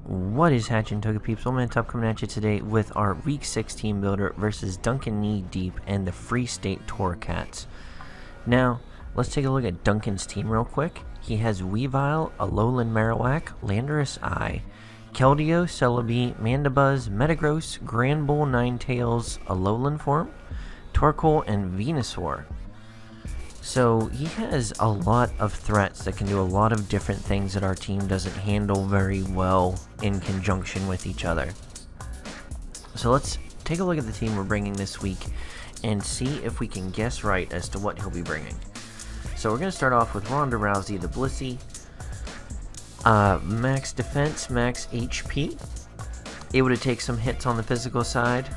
What is hatching, Toga peeps? OldManTup coming at you today with our Week 6 team builder versus Duncan Knee Deep and the Free State Torracats. Now, let's take a look at Duncan's team real quick. He has Weavile, Alolan Marowak, Landorus Eye, Keldeo, Celebi, Mandibuzz, Metagross, Granbull, Ninetales, Alolan form, Torkoal, and Venusaur. So he has a lot of threats that can do a lot of different things that our team doesn't handle very well in conjunction with each other. So let's take a look at the team we're bringing this week and see if we can guess right as to what he'll be bringing. So we're going to start off with Ronda Rousey the Blissey. Max defense, max HP. Able to take some hits on the physical side.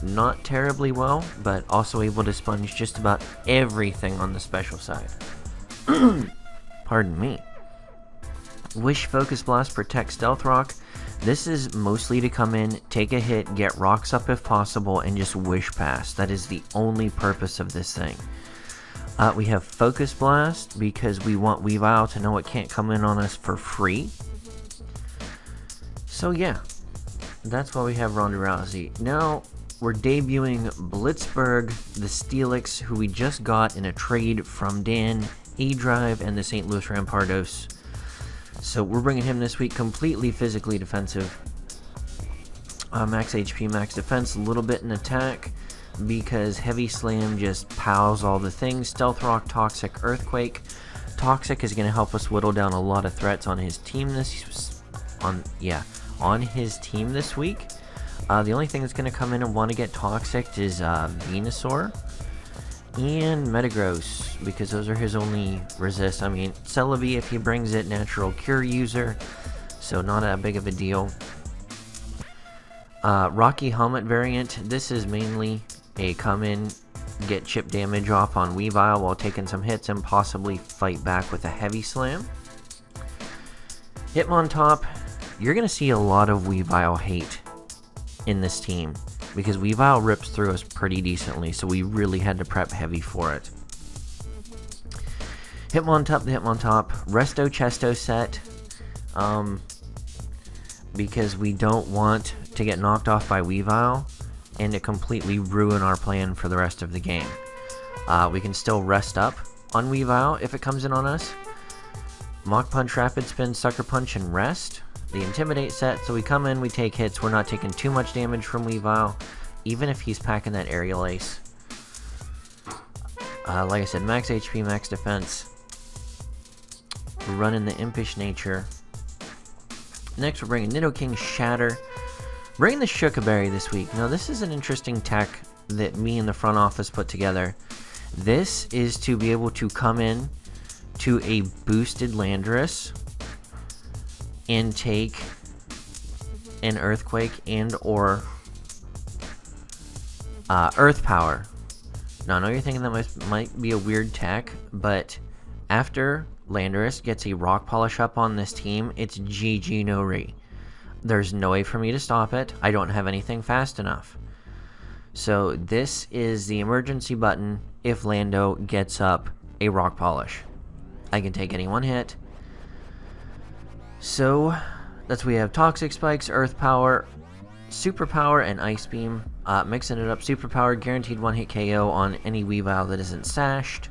Not terribly well, but also able to sponge just about everything on the special side. Pardon me. Wish, Focus Blast, Protect, Stealth Rock. This is mostly to come in, take a hit, get rocks up if possible, and just wish pass. That is the only purpose of this thing. We have Focus Blast because we want Weavile to know it can't come in on us for free. So yeah, that's why we have Ronda Rousey. Now, we're debuting Blitzburg, the Steelix, who we just got in a trade from Dan, E-Drive, and the St. Louis Rampardos. So we're bringing him this week, completely physically defensive. Max HP, max defense, a little bit in attack, because Heavy Slam just pows all the things. Stealth Rock, Toxic, Earthquake. Toxic is going to help us whittle down a lot of threats on his team this week. The only thing that's going to come in and want to get Toxic is Venusaur and Metagross, because those are his only resists. I mean, Celebi, if he brings it, Natural Cure user, so not that big of a deal. Rocky Helmet variant, this is mainly a come in, get chip damage off on Weavile while taking some hits and possibly fight back with a Heavy Slam. Hitmontop, you're going to see a lot of Weavile hate in this team because Weavile rips through us pretty decently, so we really had to prep heavy for it. Hitmontop, the Hitmontop, Resto Chesto set, because we don't want to get knocked off by Weavile and to completely ruin our plan for the rest of the game. We can still rest up on Weavile if it comes in on us. Mach Punch, Rapid Spin, Sucker Punch, and Rest. The Intimidate set, so we come in, we take hits, we're not taking too much damage from Weavile, even if he's packing that Aerial Ace. Like I said, max HP, max defense. We're running the Impish Nature. Next, we're bringing Nidoking Shatter. Bringing the Shookaberry this week. Now, this is an interesting tech that me and the front office put together. This is to be able to come in to a boosted Landorus and take an Earthquake and or Earth Power. Now, I know you're thinking that might be a weird tech, but after Landorus gets a Rock Polish up on this team, it's GG no re. There's no way for me to stop it. I don't have anything fast enough. So this is the emergency button if Lando gets up a Rock Polish. I can take any one hit. So that's we have Toxic Spikes, Earth Power, Super Power, and Ice Beam. Mixing it up, Super Power, guaranteed one-hit KO on any Weavile that isn't sashed.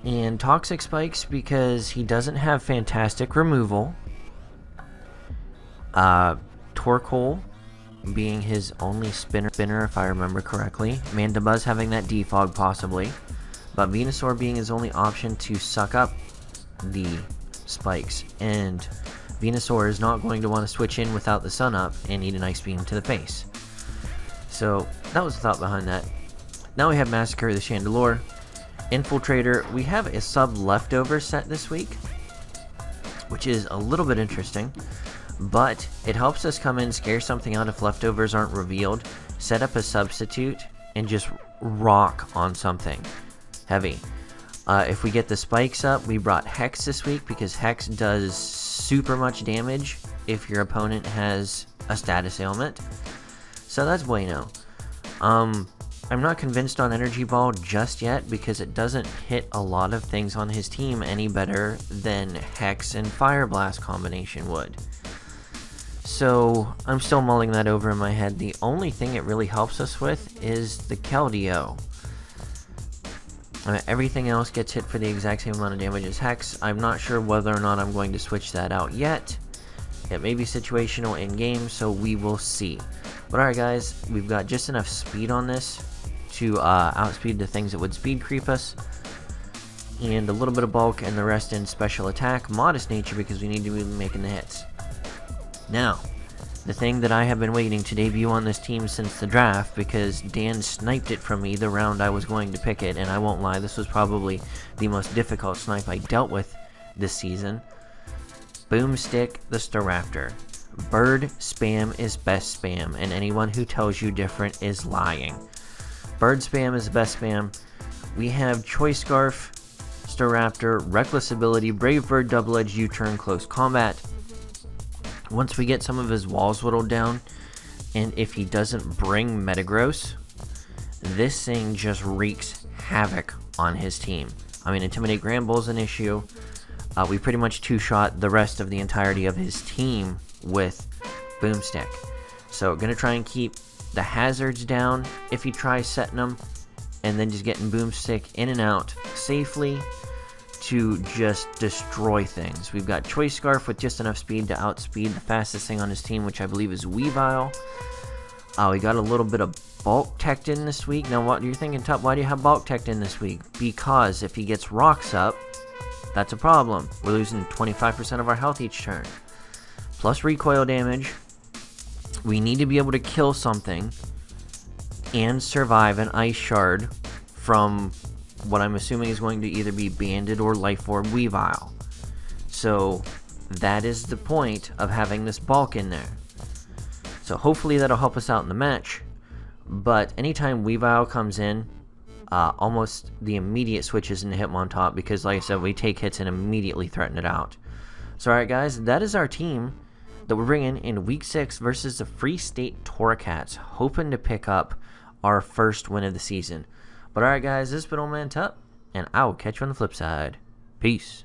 And Toxic Spikes because he doesn't have fantastic removal. Torkoal being his only spinner if I remember correctly. Mandibuzz having that defog possibly. But Venusaur being his only option to suck up the spikes. And Venusaur is not going to want to switch in without the sun up and need an Ice Beam to the face. So that was the thought behind that. Now we have Massacre the Chandelure. Infiltrator, we have a sub leftover set this week, which is a little bit interesting, but it helps us come in, scare something out if leftovers aren't revealed, set up a substitute, and just rock on something heavy. If we get the spikes up, we brought Hex this week because Hex does super much damage if your opponent has a status ailment, so that's bueno. I'm not convinced on Energy Ball just yet because it doesn't hit a lot of things on his team any better than Hex and Fire Blast combination would. So I'm still mulling that over in my head. The only thing it really helps us with is the Keldeo. Everything else gets hit for the exact same amount of damage as Hex. I'm not sure whether or not I'm going to switch that out yet. It may be situational in game, so we will see. But alright guys, we've got just enough speed on this to outspeed the things that would speed creep us. And a little bit of bulk and the rest in special attack. Modest nature because we need to be making the hits. Now, the thing that I have been waiting to debut on this team since the draft, because Dan sniped it from me the round I was going to pick it, and I won't lie, this was probably the most difficult snipe I dealt with this season. Boomstick the Staraptor. Bird spam is best spam, and anyone who tells you different is lying. Bird spam is the best spam. We have Choice Scarf, Staraptor, Reckless Ability, Brave Bird, Double Edge U-Turn, Close Combat. Once we get some of his walls whittled down, and if he doesn't bring Metagross, this thing just wreaks havoc on his team. I mean, Intimidate Granbull's an issue. We pretty much two-shot the rest of the entirety of his team with Boomstick. So, gonna try and keep the hazards down if he tries setting them, and then just getting Boomstick in and out safely to just destroy things. We've got Choice Scarf with just enough speed to outspeed the fastest thing on his team, which I believe is Weavile. We got a little bit of Bulk Tech in this week. Now, what are you thinking, Tup? Why do you have Bulk Tech in this week? Because if he gets Rocks up, that's a problem. We're losing 25% of our health each turn. Plus recoil damage. We need to be able to kill something and survive an Ice Shard from what I'm assuming is going to either be Banded or Life Orb Weavile. So that is the point of having this bulk in there. So hopefully that'll help us out in the match. But anytime Weavile comes in, almost the immediate switches into Hitmontop, because like I said, we take hits and immediately threaten it out. So alright guys, that is our team that we're bringing in Week 6 versus the Free State Torracats, hoping to pick up our first win of the season. But alright guys, this has been OldManTup, and I will catch you on the flip side. Peace.